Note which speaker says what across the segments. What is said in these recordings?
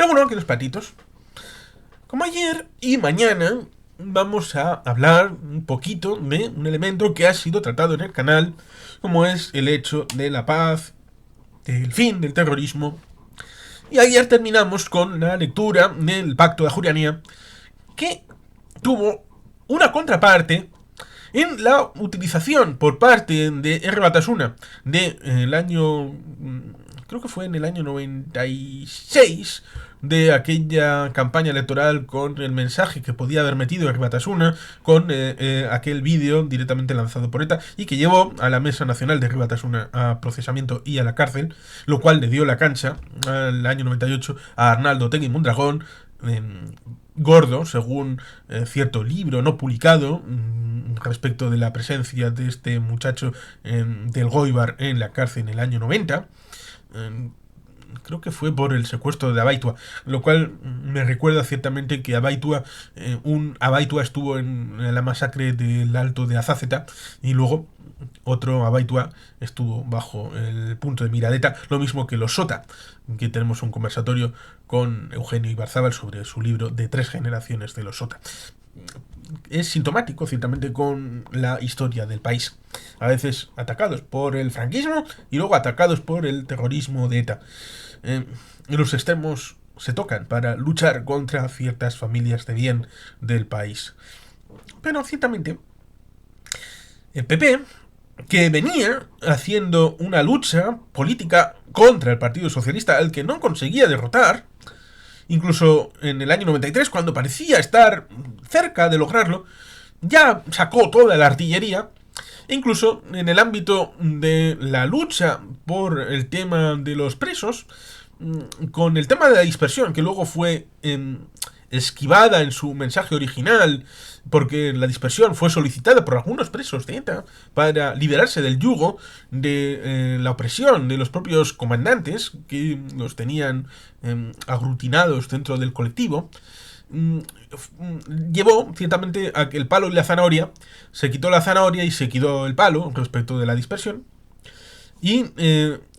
Speaker 1: Pero bueno, aquí los patitos. Como ayer y mañana vamos a hablar un poquito de un elemento que ha sido tratado en el canal, como es el hecho de la paz, del fin del terrorismo. Y ayer terminamos con la lectura del Pacto de Ajurianía, que tuvo una contraparte en la utilización por parte de R. Batasuna del año, creo que fue en el año 96, de aquella campaña electoral con el mensaje que podía haber metido R. Batasuna, con aquel vídeo directamente lanzado por ETA y que llevó a la Mesa Nacional de R. Batasuna a procesamiento y a la cárcel, lo cual le dio la cancha al año 98 a Arnaldo Otegi Mondragón, gordo, según cierto libro no publicado, respecto de la presencia de este muchacho del Goibar en la cárcel en el año 90. Creo que fue por el secuestro de Abaitua, lo cual me recuerda ciertamente que Abaitua estuvo en la masacre del Alto de Azáceta y luego otro Abaitua estuvo bajo el punto de mira de ETA, lo mismo que los Sota, que tenemos un conversatorio con Eugenio Ibarzábal sobre su libro de 3 generaciones de los Sota. Es sintomático, ciertamente, con la historia del país. A veces atacados por el franquismo y luego atacados por el terrorismo de ETA. Los extremos se tocan para luchar contra ciertas familias de bien del país. Pero ciertamente, el PP, que venía haciendo una lucha política contra el Partido Socialista, al que no conseguía derrotar, incluso en el año 93, cuando parecía estar cerca de lograrlo, ya sacó toda la artillería. E incluso en el ámbito de la lucha por el tema de los presos, con el tema de la dispersión, que luego fue esquivada en su mensaje original, porque la dispersión fue solicitada por algunos presos de ETA para liberarse del yugo de la opresión de los propios comandantes que los tenían aglutinados dentro del colectivo. Llevó ciertamente a que el palo y la zanahoria, se quitó la zanahoria y se quitó el palo respecto de la dispersión, y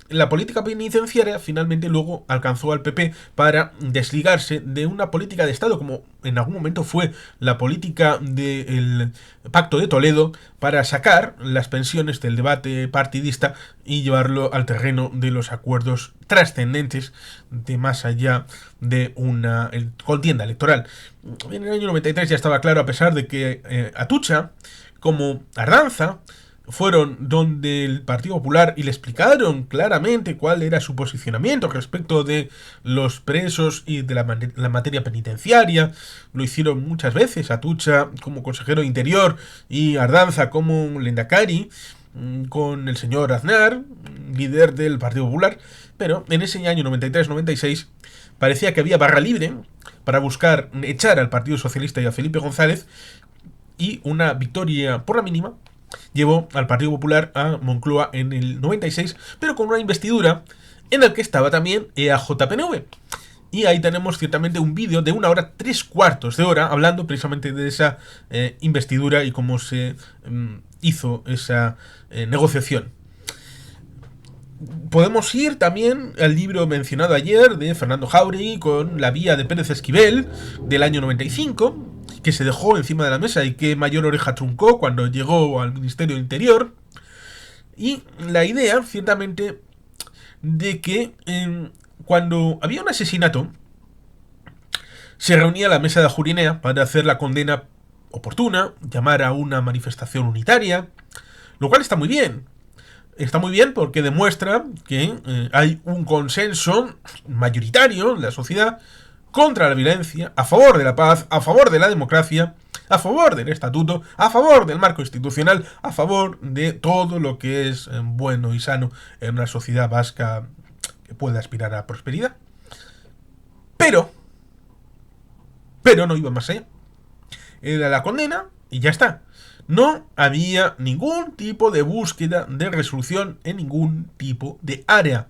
Speaker 1: la política penitenciaria finalmente luego alcanzó al PP para desligarse de una política de Estado, como en algún momento fue la política del Pacto de Toledo, para sacar las pensiones del debate partidista y llevarlo al terreno de los acuerdos trascendentes de más allá de una contienda electoral. En el año 93 ya estaba claro, a pesar de que Atutxa como Ardanza fueron donde el Partido Popular y le explicaron claramente cuál era su posicionamiento respecto de los presos y de la materia penitenciaria. Lo hicieron muchas veces, Atutxa como consejero de Interior y Ardanza como Lehendakari, con el señor Aznar, líder del Partido Popular. Pero en ese año 93-96 parecía que había barra libre para buscar echar al Partido Socialista y a Felipe González, y una victoria por la mínima llevó al Partido Popular a Moncloa en el 96, pero con una investidura en la que estaba también EAJ-PNV. Y ahí tenemos ciertamente un vídeo de 1 hora 3/4 de hora hablando precisamente de esa investidura y cómo se hizo esa negociación. Podemos ir también al libro mencionado ayer de Fernando Jáuregui con La vía de Pérez Esquivel del año 95, que se dejó encima de la mesa y que Mayor Oreja truncó cuando llegó al Ministerio del Interior. Y la idea, ciertamente, de que cuando había un asesinato, se reunía la mesa de Ajurinea para hacer la condena oportuna, llamar a una manifestación unitaria, lo cual está muy bien. Está muy bien porque demuestra que hay un consenso mayoritario en la sociedad contra la violencia, a favor de la paz, a favor de la democracia, a favor del estatuto, a favor del marco institucional, a favor de todo lo que es bueno y sano en una sociedad vasca que pueda aspirar a prosperidad. Pero no iba más allá. Era la condena y ya está. No había ningún tipo de búsqueda de resolución en ningún tipo de área.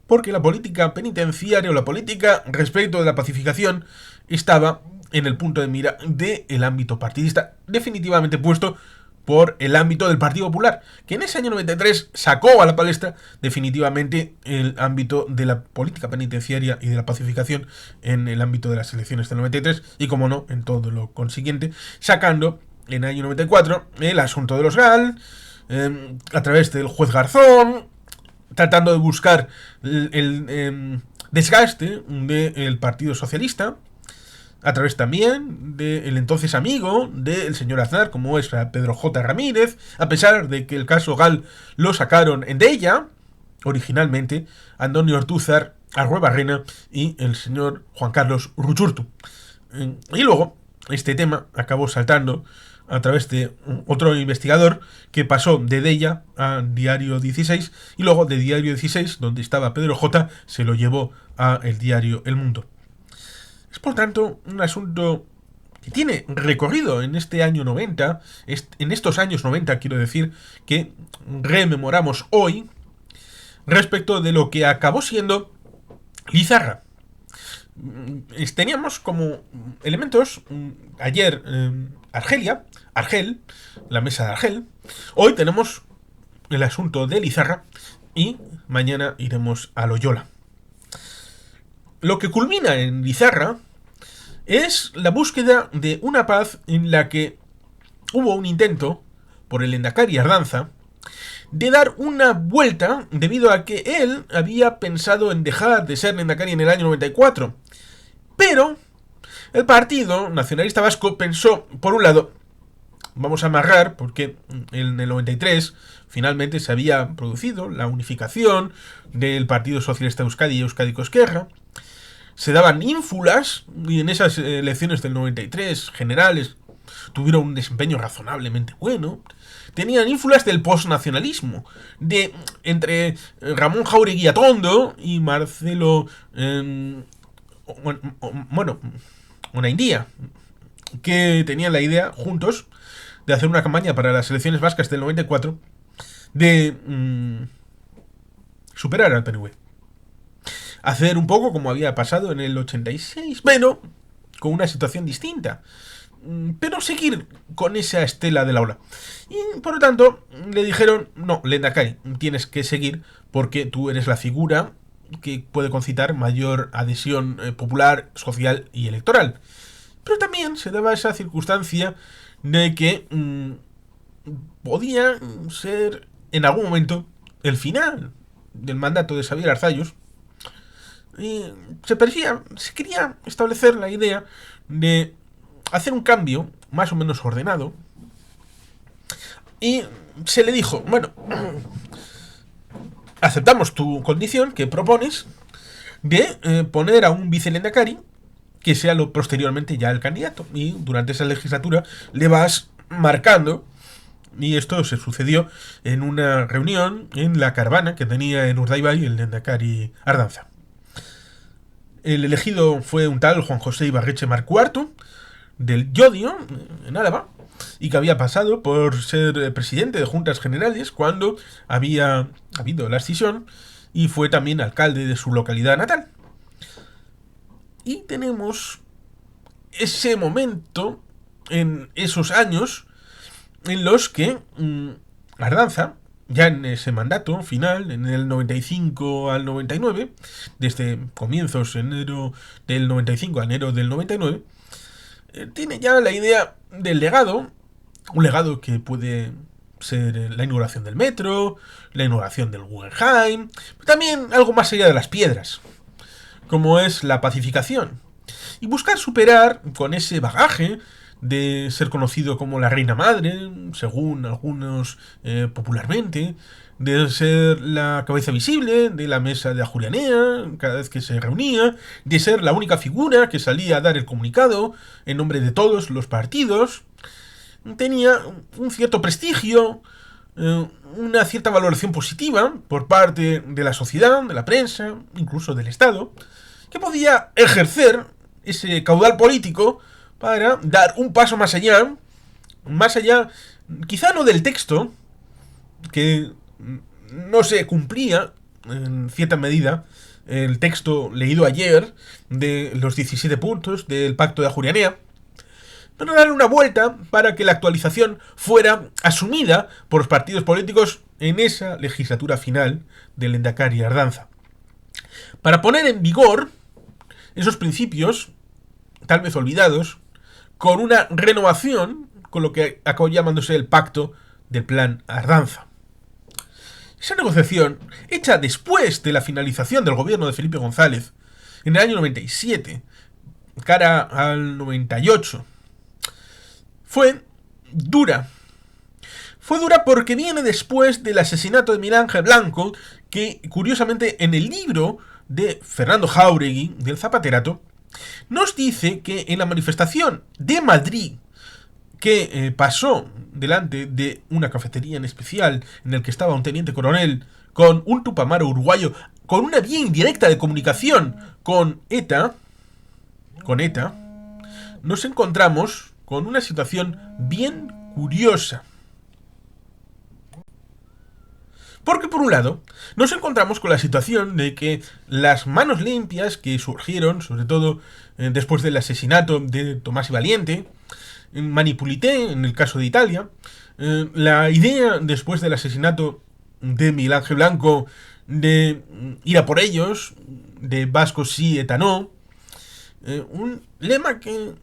Speaker 1: Porque la política penitenciaria o la política respecto de la pacificación estaba en el punto de mira del ámbito partidista, definitivamente puesto por el ámbito del Partido Popular, que en ese año 93 sacó a la palestra definitivamente el ámbito de la política penitenciaria y de la pacificación en el ámbito de las elecciones del 93 y, como no, en todo lo consiguiente, sacando en el año 94 el asunto de los GAL, a través del juez Garzón, tratando de buscar el desgaste del Partido Socialista, a través también del entonces amigo del señor Aznar, como es Pedro J. Ramírez, a pesar de que el caso GAL lo sacaron en ella, originalmente, Antonio Ortúzar, Arruebarrena y el señor Juan Carlos Ruchurtu. Y luego, este tema acabó saltando a través de otro investigador que pasó de Deia a Diario 16 y luego de Diario 16, donde estaba Pedro J., se lo llevó a el diario El Mundo. Es por tanto un asunto que tiene recorrido en este año 90, en estos años 90 quiero decir, que rememoramos hoy respecto de lo que acabó siendo Lizarra. Teníamos como elementos ayer Argel, la mesa de Argel. Hoy tenemos el asunto de Lizarra y mañana iremos a Loyola. Lo que culmina en Lizarra es la búsqueda de una paz en la que hubo un intento por el Lehendakari Ardanza de dar una vuelta debido a que él había pensado en dejar de ser Lehendakari en el año 94. Pero el Partido Nacionalista Vasco pensó, por un lado, vamos a amarrar, porque en el 93 finalmente se había producido la unificación del Partido Socialista de Euskadi y Euskadiko Ezkerra. Se daban ínfulas y en esas elecciones del 93 generales tuvieron un desempeño razonablemente bueno. Tenían ínfulas del postnacionalismo, entre Ramón Jáuregui Atondo y Marcelo Onaindia, que tenían la idea juntos de hacer una campaña para las elecciones vascas del 94 de superar al PNV. Hacer un poco como había pasado en el 86, pero con una situación distinta. Pero seguir con esa estela de la ola. Y por lo tanto le dijeron, no, Lehendakari, tienes que seguir porque tú eres la figura que puede concitar mayor adhesión popular, social y electoral. Pero también se daba esa circunstancia de que podía ser en algún momento el final del mandato de Xabier Arzalluz. Y se quería establecer la idea de hacer un cambio más o menos ordenado. Y se le dijo, bueno, aceptamos tu condición que propones de poner a un vicelehendakari que sea posteriormente ya el candidato. Y durante esa legislatura le vas marcando. Y esto se sucedió en una reunión en la caravana que tenía en Urdaibai el lehendakari Ardanza. El elegido fue un tal Juan José Ibarretxe Marcuarto, del Llodio, en Álava, y que había pasado por ser presidente de Juntas Generales cuando había habido la escisión, y fue también alcalde de su localidad natal. Y tenemos ese momento, en esos años, en los que Ardanza, ya en ese mandato final, en el 95 al 99, desde comienzos de enero del 95 a enero del 99, tiene ya la idea del legado, un legado que puede ser la inauguración del metro, la inauguración del Guggenheim, también algo más allá de las piedras, como es la pacificación, y buscar superar con ese bagaje de ser conocido como la reina madre, según algunos popularmente, de ser la cabeza visible de la mesa de Ajuria Enea cada vez que se reunía, de ser la única figura que salía a dar el comunicado en nombre de todos los partidos. Tenía un cierto prestigio, una cierta valoración positiva por parte de la sociedad, de la prensa, incluso del Estado, que podía ejercer ese caudal político para dar un paso más allá, quizá no del texto, que no se cumplía en cierta medida el texto leído ayer de los 17 puntos del Pacto de Ajuria Enea, pero darle una vuelta para que la actualización fuera asumida por los partidos políticos en esa legislatura final del Lehendakari Ardanza. Para poner en vigor esos principios, tal vez olvidados, con una renovación, con lo que acabó llamándose el Pacto del Plan Ardanza. Esa negociación, hecha después de la finalización del gobierno de Felipe González, en el año 97, cara al 98, fue dura. Fue dura porque viene después del asesinato de Miguel Ángel Blanco, que curiosamente en el libro de Fernando Jáuregui, del Zapaterato, nos dice que en la manifestación de Madrid que pasó delante de una cafetería en especial en el que estaba un teniente coronel con un tupamaro uruguayo con una vía indirecta de comunicación con ETA, nos encontramos con una situación bien curiosa. Porque por un lado, nos encontramos con la situación de que las manos limpias que surgieron, sobre todo después del asesinato de Tomás y Valiente, Manipulité, en el caso de Italia, la idea después del asesinato de Miguel Ángel Blanco de ir a por ellos, de vascos sí, ETA no, un lema que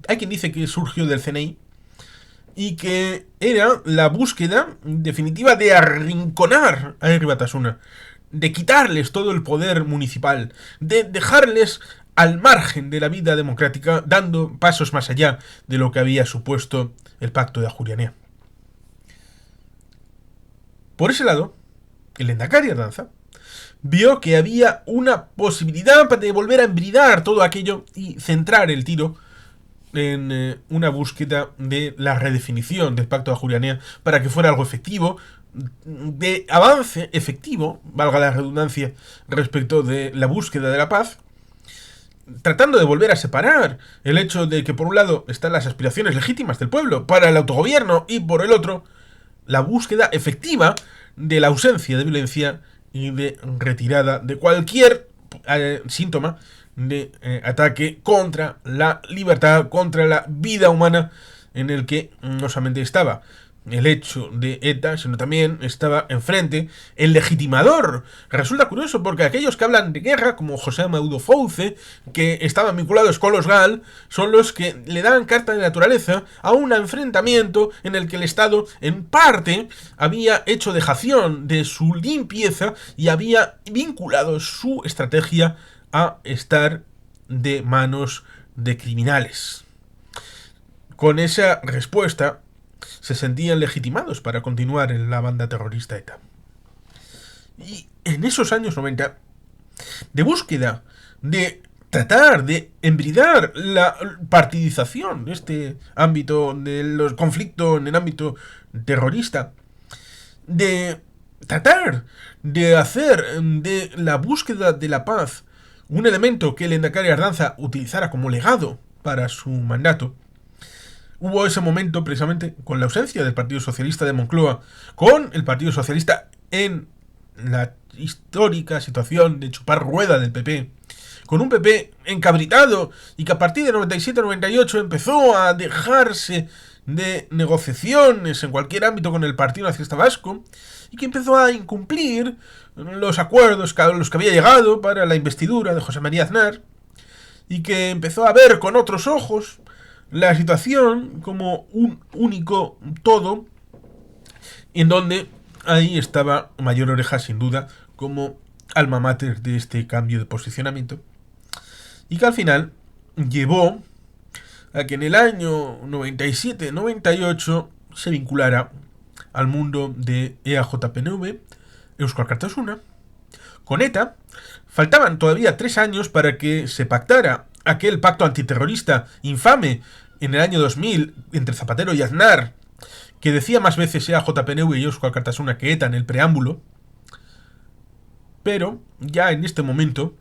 Speaker 1: hay quien dice que surgió del CNI y que era la búsqueda definitiva de arrinconar a Herri Batasuna, de quitarles todo el poder municipal, de dejarles al margen de la vida democrática, dando pasos más allá de lo que había supuesto el Pacto de Ajuria Enea. Por ese lado, el Lehendakari Ardanza vio que había una posibilidad de volver a embridar todo aquello y centrar el tiro en una búsqueda de la redefinición del Pacto de Ajuria Enea para que fuera algo efectivo, de avance efectivo, valga la redundancia, respecto de la búsqueda de la paz, tratando de volver a separar el hecho de que por un lado están las aspiraciones legítimas del pueblo para el autogobierno y por el otro la búsqueda efectiva de la ausencia de violencia y de retirada de cualquier síntoma de ataque contra la libertad, contra la vida humana, en el que no solamente estaba el hecho de ETA, sino también estaba enfrente el legitimador. Resulta curioso porque aquellos que hablan de guerra, como José Maudo Fouce, que estaban vinculados con los GAL, son los que le dan carta de naturaleza a un enfrentamiento en el que el Estado, en parte, había hecho dejación de su limpieza y había vinculado su estrategia a estar de manos de criminales. Con esa respuesta se sentían legitimados para continuar en la banda terrorista ETA. Y en esos años 90, de búsqueda de tratar de embridar la partidización de este ámbito, de los conflictos en el ámbito terrorista, de tratar de hacer de la búsqueda de la paz un elemento que el Lehendakari Ardanza utilizara como legado para su mandato, hubo ese momento precisamente con la ausencia del Partido Socialista de Moncloa, con el Partido Socialista en la histórica situación de chupar rueda del PP, con un PP encabritado y que a partir de 97-98 empezó a dejarse de negociaciones en cualquier ámbito con el Partido Nacionalista Vasco y que empezó a incumplir los acuerdos a los que había llegado para la investidura de José María Aznar y que empezó a ver con otros ojos la situación como un único todo, en donde ahí estaba Mayor Oreja sin duda como alma mater de este cambio de posicionamiento, y que al final llevó a que en el año 97-98 se vinculara al mundo de EAJPNV, Eusko Alkartasuna, con ETA. Faltaban todavía 3 años para que se pactara aquel pacto antiterrorista infame en el año 2000 entre Zapatero y Aznar, que decía más veces EAJPNV y Eusko Alkartasuna que ETA en el preámbulo. Pero ya en este momento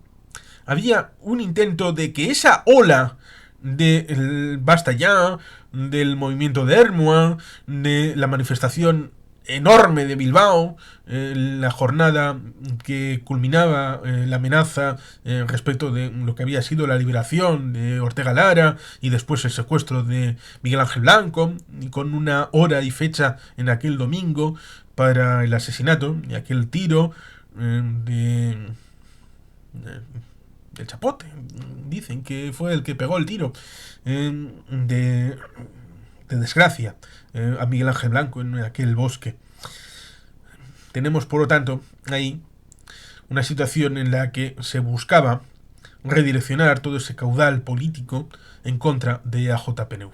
Speaker 1: había un intento de que esa ola del Basta Ya, del movimiento de Ermua, de la manifestación enorme de Bilbao, la jornada que culminaba la amenaza respecto de lo que había sido la liberación de Ortega Lara y después el secuestro de Miguel Ángel Blanco, y con una hora y fecha en aquel domingo para el asesinato y aquel tiro del Chapote. Dicen que fue el que pegó el tiro de desgracia a Miguel Ángel Blanco en aquel bosque. Tenemos, por lo tanto, ahí una situación en la que se buscaba redireccionar todo ese caudal político en contra de AJPNV,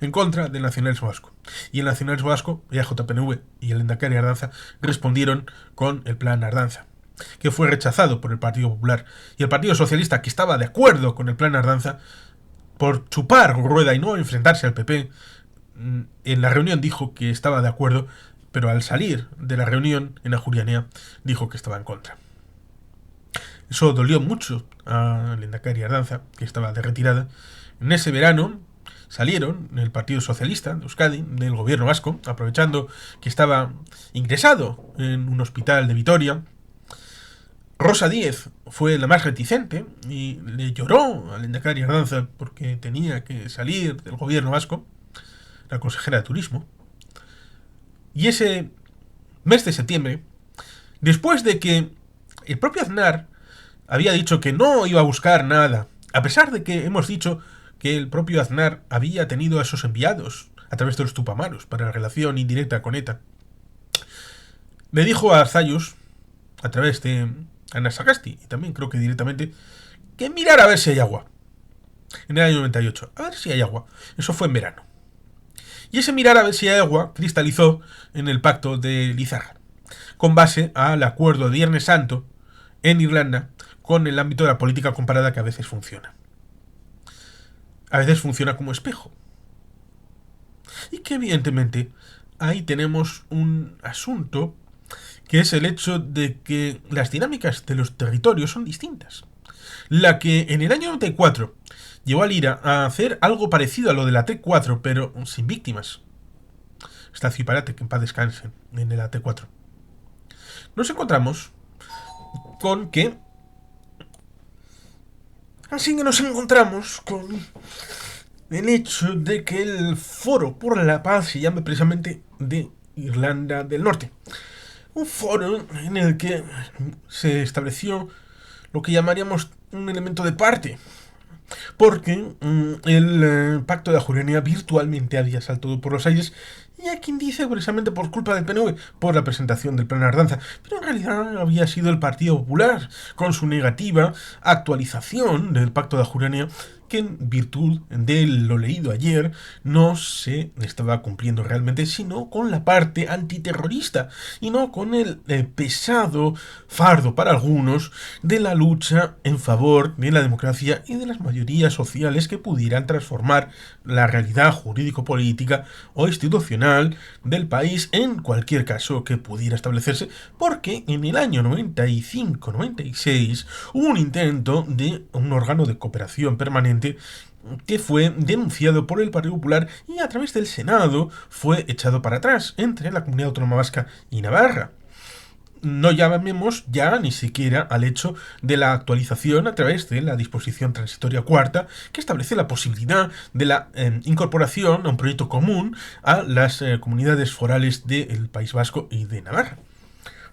Speaker 1: en contra del nacionalismo vasco. Y el nacionalismo vasco, y AJPNV y el Lehendakari Ardanza respondieron con el Plan Ardanza, que fue rechazado por el Partido Popular. Y el Partido Socialista, que estaba de acuerdo con el Plan Ardanza, por chupar rueda y no enfrentarse al PP, en la reunión dijo que estaba de acuerdo, pero al salir de la reunión en Ajuria Enea dijo que estaba en contra. Eso dolió mucho a Lehendakari Ardanza, que estaba de retirada. En ese verano salieron el Partido Socialista de Euskadi, del gobierno vasco, aprovechando que estaba ingresado en un hospital de Vitoria. Rosa Díez fue la más reticente y le lloró a Lehendakari Ardanza porque tenía que salir del gobierno vasco, la consejera de Turismo. Y ese mes de septiembre, después de que el propio Aznar había dicho que no iba a buscar nada, a pesar de que hemos dicho que el propio Aznar había tenido a esos enviados a través de los Tupamaros para la relación indirecta con ETA, le dijo a Arzayus, a través de Ana Sagasti, y también creo que directamente, que mirara a ver si hay agua. En el año 98, a ver si hay agua. Eso fue en verano. Y ese mirar a ver si hay agua cristalizó en el pacto de Lizarra, con base al acuerdo de Viernes Santo en Irlanda con el ámbito de la política comparada, que a veces funciona. A veces funciona como espejo. Y que evidentemente ahí tenemos un asunto, que es el hecho de que las dinámicas de los territorios son distintas. La que en el año 94 llevó a Lira a hacer algo parecido a lo de la T4, pero sin víctimas. Está Ciparate, que en paz descanse, en el AT4. Nos encontramos con que... Así que nos encontramos con el hecho de que el Foro por la Paz se llame precisamente de Irlanda del Norte. Un foro en el que se estableció lo que llamaríamos un elemento de parte, porque el pacto de Ajuria Enea virtualmente había saltado por los aires, y hay quien dice precisamente por culpa del PNV, por la presentación del Plan Ardanza, pero en realidad había sido el Partido Popular, con su negativa actualización del pacto de Ajuria Enea, que en virtud de lo leído ayer no se estaba cumpliendo realmente, sino con la parte antiterrorista y no con el pesado fardo para algunos de la lucha en favor de la democracia y de las mayorías sociales que pudieran transformar la realidad jurídico-política o institucional del país, en cualquier caso que pudiera establecerse, porque en el año 95-96 hubo un intento de un órgano de cooperación permanente que fue denunciado por el Partido Popular y a través del Senado fue echado para atrás entre la Comunidad Autónoma Vasca y Navarra. No llamemos ya ni siquiera al hecho de la actualización a través de la disposición transitoria cuarta, que establece la posibilidad de la incorporación a un proyecto común a las comunidades forales del País Vasco y de Navarra.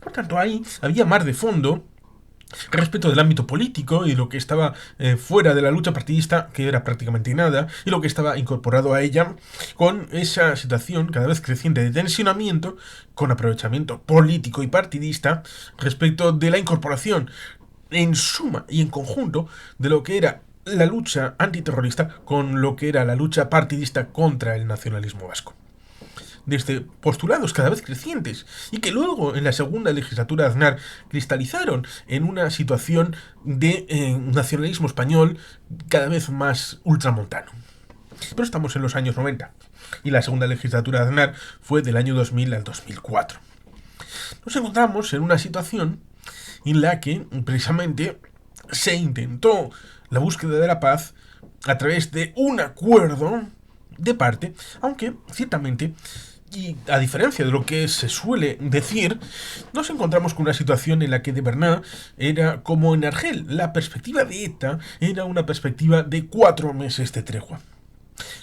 Speaker 1: Por tanto, ahí había más de fondo respecto del ámbito político y lo que estaba fuera de la lucha partidista, que era prácticamente nada, y lo que estaba incorporado a ella, con esa situación cada vez creciente de tensionamiento, con aprovechamiento político y partidista respecto de la incorporación en suma y en conjunto de lo que era la lucha antiterrorista con lo que era la lucha partidista contra el nacionalismo vasco. Desde postulados cada vez crecientes y que luego en la segunda legislatura de Aznar cristalizaron en una situación de nacionalismo español cada vez más ultramontano. Pero estamos en los años 90 y la segunda legislatura de Aznar fue del año 2000 al 2004. Nos encontramos en una situación en la que precisamente se intentó la búsqueda de la paz a través de un acuerdo de parte, aunque ciertamente Y a diferencia de lo que se suele decir, nos encontramos con una situación en la que de verdad era como en Argel. La perspectiva de ETA era una perspectiva de 4 meses de tregua.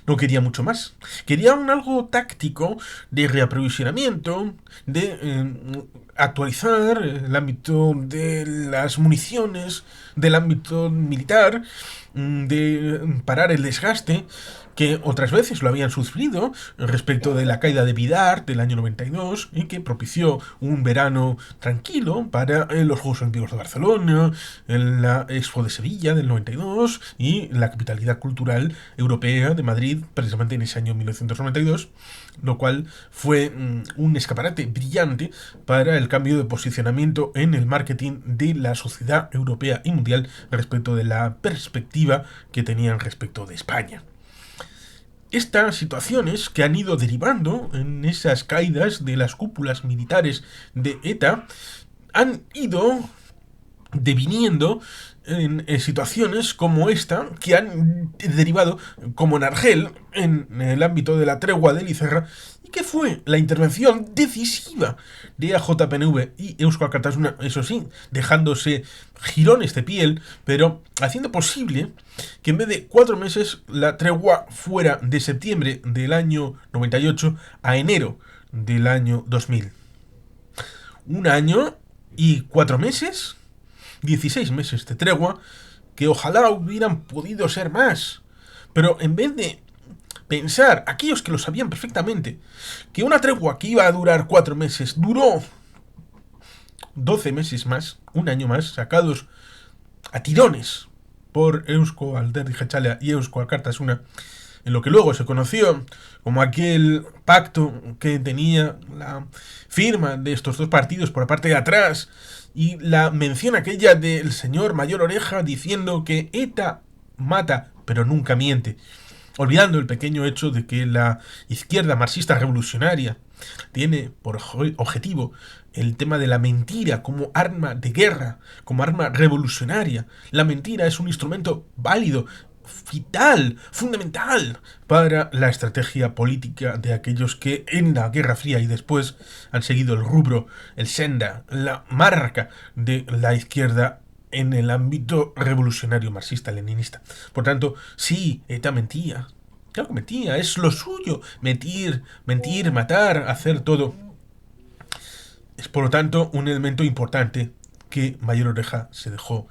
Speaker 1: No quería mucho más. Quería un algo táctico de reaprovisionamiento, de actualizar el ámbito de las municiones, del ámbito militar, de parar el desgaste que otras veces lo habían sufrido respecto de la caída de Vidar del año 92 y que propició un verano tranquilo para los Juegos Olímpicos de Barcelona, en la Expo de Sevilla del 92 y la capitalidad cultural europea de Madrid precisamente en ese año 1992, lo cual fue un escaparate brillante para el cambio de posicionamiento en el marketing de la sociedad europea y mundial respecto de la perspectiva que tenían respecto de España. Estas situaciones que han ido derivando en esas caídas de las cúpulas militares de ETA han ido deviniendo en situaciones como esta que han derivado, como en Argel, en el ámbito de la tregua de Lizarra, y que fue la intervención decisiva de AJPNV y Eusko Alkartasuna, eso sí, dejándose jirones de piel, pero haciendo posible que en vez de 4 meses la tregua fuera de septiembre del año 98 a enero del año 2000. Un año y 4 meses 16 meses de tregua, que ojalá hubieran podido ser más. Pero en vez de pensar, aquellos que lo sabían perfectamente, que una tregua que iba a durar 4 meses duró 12 meses más, un año más, sacados a tirones por Eusko Alderdi Jeltzalea y Eusko Alkartasuna, en lo que luego se conoció como aquel pacto que tenía la firma de estos dos partidos por la parte de atrás y la mención aquella del señor Mayor Oreja diciendo que ETA mata pero nunca miente, olvidando el pequeño hecho de que la izquierda marxista revolucionaria tiene por objetivo el tema de la mentira como arma de guerra, como arma revolucionaria. La mentira es un instrumento válido, vital, fundamental para la estrategia política de aquellos que en la Guerra Fría y después han seguido el rubro, el senda, la marca de la izquierda en el ámbito revolucionario marxista-leninista. Por tanto, sí, ETA mentía. Claro que mentía, es lo suyo. Mentir, matar, hacer todo. Es por lo tanto un elemento importante que Mayor Oreja se dejó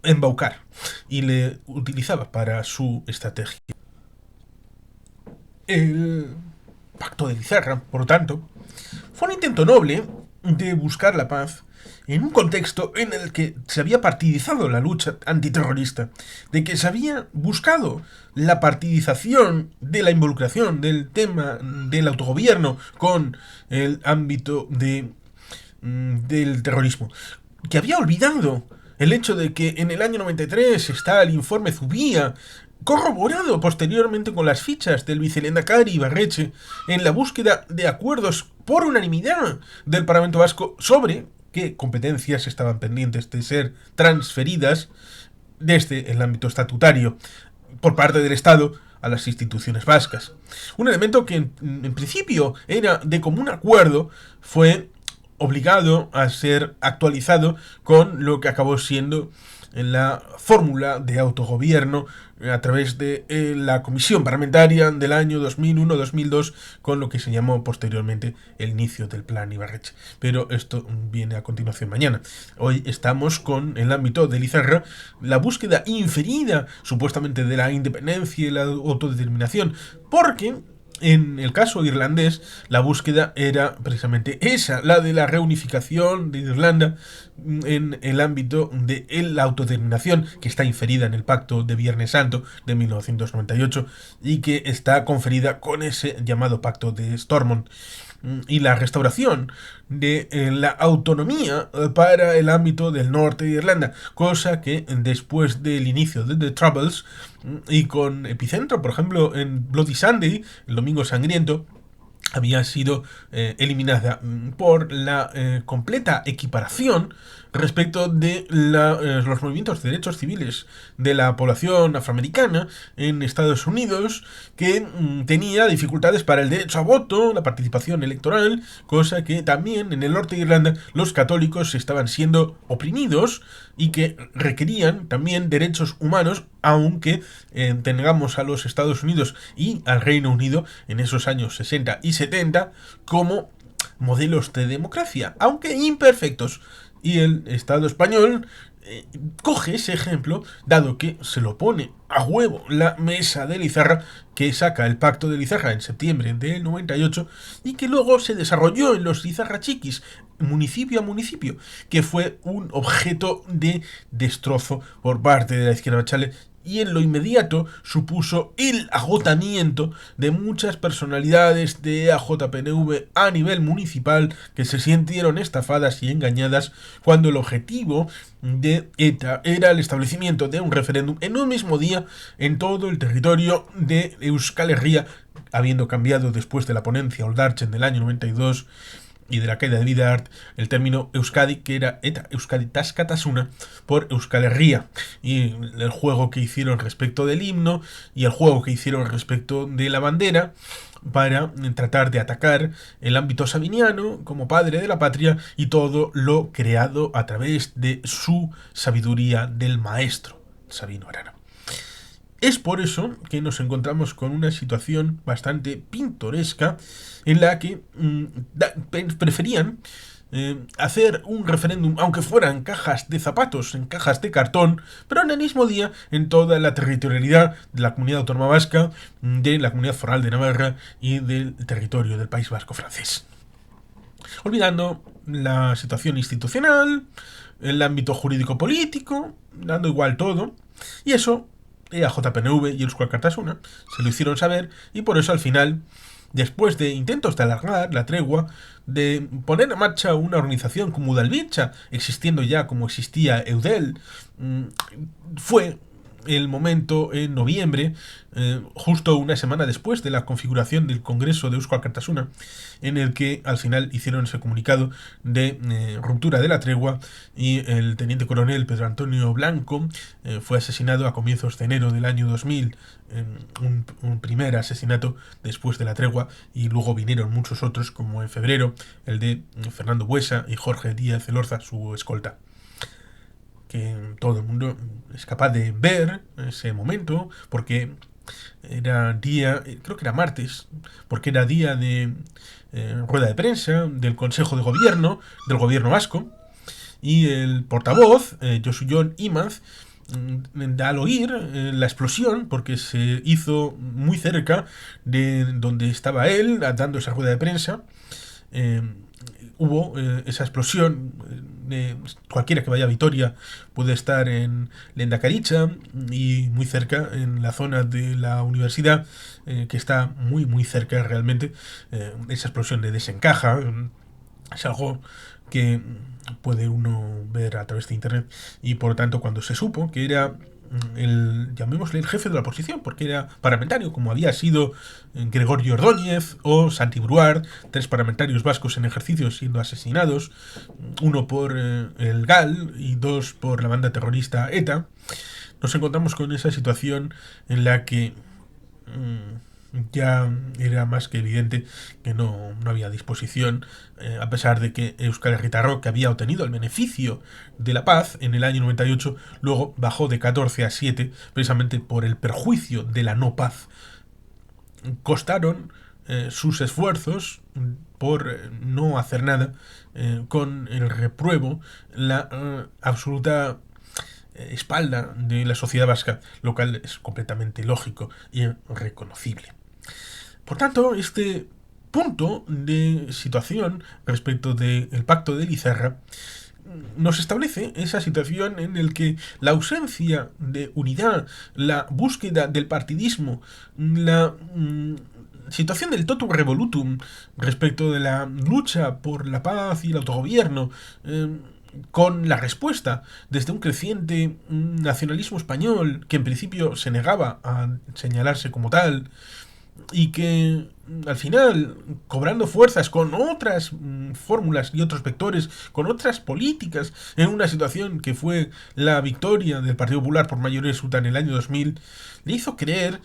Speaker 1: embaucar y le utilizaba para su estrategia. El pacto de Lizarra, por lo tanto, fue un intento noble de buscar la paz en un contexto en el que se había partidizado la lucha antiterrorista, de que se había buscado la partidización de la involucración del tema del autogobierno con el ámbito del terrorismo, que había olvidado el hecho de que en el año 93 está el informe Zubia, corroborado posteriormente con las fichas del vicelehendakari Ibarretxe, en la búsqueda de acuerdos por unanimidad del Parlamento Vasco sobre qué competencias estaban pendientes de ser transferidas desde el ámbito estatutario por parte del Estado a las instituciones vascas. Un elemento que en principio era de común acuerdo fue obligado a ser actualizado con lo que acabó siendo la fórmula de autogobierno a través de la comisión parlamentaria del año 2001-2002 con lo que se llamó posteriormente el inicio del plan Ibarretxe. Pero esto viene a continuación mañana. Hoy estamos con el ámbito de Lizarra, la búsqueda inferida supuestamente de la independencia y la autodeterminación, porque en el caso irlandés, la búsqueda era precisamente esa, la de la reunificación de Irlanda en el ámbito de la autodeterminación que está inferida en el Pacto de Viernes Santo de 1998 y que está conferida con ese llamado Pacto de Stormont, y la restauración de la autonomía para el ámbito del norte de Irlanda, cosa que después del inicio de The Troubles y con epicentro, por ejemplo, en Bloody Sunday, el Domingo Sangriento, había sido eliminada por la completa equiparación respecto de los movimientos de derechos civiles de la población afroamericana en Estados Unidos, que tenía dificultades para el derecho a voto, la participación electoral, cosa que también en el norte de Irlanda los católicos estaban siendo oprimidos y que requerían también derechos humanos, aunque tengamos a los Estados Unidos y al Reino Unido en esos años 60 y 70 como modelos de democracia, aunque imperfectos. Y el Estado español coge ese ejemplo, dado que se lo pone a huevo la mesa de Lizarra, que saca el pacto de Lizarra en septiembre del 98 y que luego se desarrolló en los Lizarra Chiquis, municipio a municipio, que fue un objeto de destrozo por parte de la izquierda Bachale y en lo inmediato supuso el agotamiento de muchas personalidades de AJPNV a nivel municipal que se sintieron estafadas y engañadas cuando el objetivo de ETA era el establecimiento de un referéndum en un mismo día en todo el territorio de Euskal Herria, habiendo cambiado después de la ponencia Oldarchen del año 92 y de la caída de Bidart el término Euskadi, que era ETA Euskadi Taskatasuna, por Euskal Herria, y el juego que hicieron respecto del himno y el juego que hicieron respecto de la bandera para tratar de atacar el ámbito sabiniano como padre de la patria y todo lo creado a través de su sabiduría del maestro Sabino Arana. Es por eso que nos encontramos con una situación bastante pintoresca en la que preferían hacer un referéndum, aunque fueran cajas de zapatos, en cajas de cartón, pero en el mismo día en toda la territorialidad de la Comunidad Autónoma Vasca, de la Comunidad Foral de Navarra y del territorio del País Vasco francés. Olvidando la situación institucional, el ámbito jurídico-político, dando igual todo, y eso AJPNV y Euskal Kartasuna se lo hicieron saber y por eso al final, después de intentos de alargar la tregua, de poner en marcha una organización como Udalbiltza, existiendo ya como existía Eudel, fue el momento en noviembre, justo una semana después de la configuración del Congreso de Euskal Kartasuna, en el que al final hicieron ese comunicado de ruptura de la tregua y el teniente coronel Pedro Antonio Blanco fue asesinado a comienzos de enero del año 2000, un primer asesinato después de la tregua, y luego vinieron muchos otros, como en febrero el de Fernando Buesa y Jorge Díaz Elorza, su escolta. Que todo el mundo es capaz de ver ese momento, porque era día, creo que era martes, porque era día de rueda de prensa del Consejo de Gobierno, del Gobierno vasco, y el portavoz, Josu Jon Imaz, al oír la explosión, porque se hizo muy cerca de donde estaba él, dando esa rueda de prensa, hubo esa explosión. Cualquiera que vaya a Vitoria puede estar en Lendakaricha y muy cerca, en la zona de la universidad, que está muy muy cerca realmente. Esa explosión de desencaja es algo que puede uno ver a través de internet, y por lo tanto cuando se supo que era llamémosle el jefe de la oposición, porque era parlamentario, como había sido Gregorio Ordóñez o Santi Bruard, tres parlamentarios vascos en ejercicio siendo asesinados, uno por el GAL y dos por la banda terrorista ETA, nos encontramos con esa situación en la que ya era más que evidente que no había disposición, a pesar de que Euskal Herritarrok, que había obtenido el beneficio de la paz en el año 98, luego bajó de 14 a 7 precisamente por el perjuicio de la no paz. Costaron sus esfuerzos por no hacer nada, con el repruebo, la absoluta espalda de la sociedad vasca, lo cual es completamente lógico y reconocible. Por tanto, este punto de situación respecto del pacto de Lizarra nos establece esa situación en la que la ausencia de unidad, la búsqueda del partidismo, la situación del totum revolutum respecto de la lucha por la paz y el autogobierno, con la respuesta desde un creciente nacionalismo español que en principio se negaba a señalarse como tal, y que al final, cobrando fuerzas con otras fórmulas y otros vectores, con otras políticas, en una situación que fue la victoria del Partido Popular por mayoría absoluta en el año 2000, le hizo creer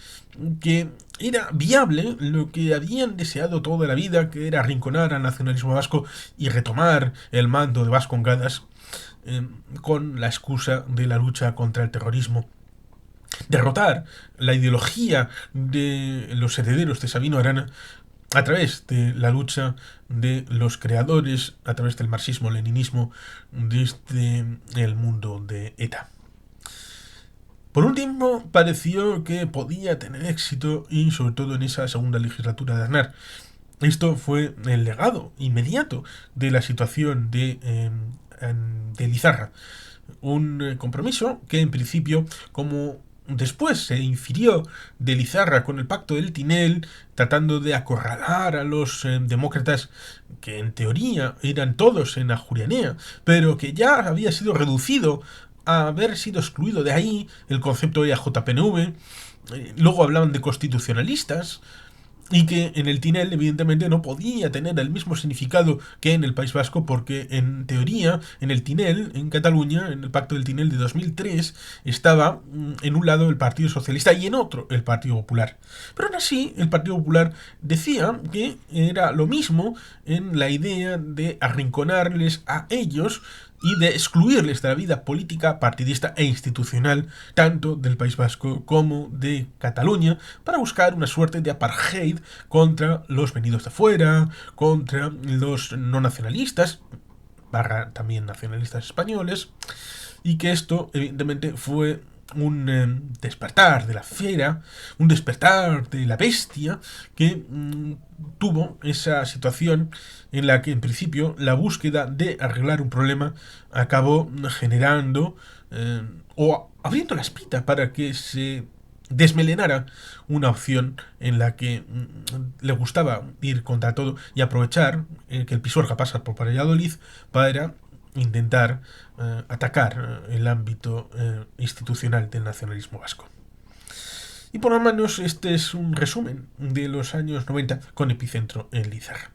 Speaker 1: que era viable lo que habían deseado toda la vida, que era arrinconar al nacionalismo vasco y retomar el mando de Vascongadas con la excusa de la lucha contra el terrorismo. Derrotar la ideología de los herederos de Sabino Arana a través de la lucha de los creadores, a través del marxismo-leninismo, desde el mundo de ETA. Por un tiempo pareció que podía tener éxito, y sobre todo en esa segunda legislatura de Aznar. Esto fue el legado inmediato de la situación de Lizarra. Un compromiso que en principio, como después se infirió de Lizarra con el pacto del Tinel, tratando de acorralar a los demócratas que en teoría eran todos en Ajurianea, pero que ya había sido reducido a haber sido excluido de ahí el concepto de AJPNV. Luego hablaban de constitucionalistas, y que en el Tinel evidentemente no podía tener el mismo significado que en el País Vasco, porque en teoría en el Tinel, en Cataluña, en el pacto del Tinel de 2003, estaba en un lado el Partido Socialista y en otro el Partido Popular. Pero aún así el Partido Popular decía que era lo mismo en la idea de arrinconarles a ellos y de excluirles de la vida política, partidista e institucional, tanto del País Vasco como de Cataluña, para buscar una suerte de apartheid contra los venidos de fuera, contra los no nacionalistas, barra también nacionalistas españoles, y que esto evidentemente fue un despertar de la fiera, un despertar de la bestia que tuvo esa situación en la que en principio la búsqueda de arreglar un problema acabó generando o abriendo la espita para que se desmelenara una opción en la que le gustaba ir contra todo y aprovechar que el Pisuerga pasa por Valladolid para intentar atacar el ámbito institucional del nacionalismo vasco. Y por lo menos este es un resumen de los años 90 con epicentro en Lizarra.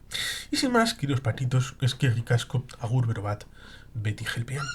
Speaker 1: Y sin más, queridos patitos, es que ricasco, agur berobat, beti gelpean.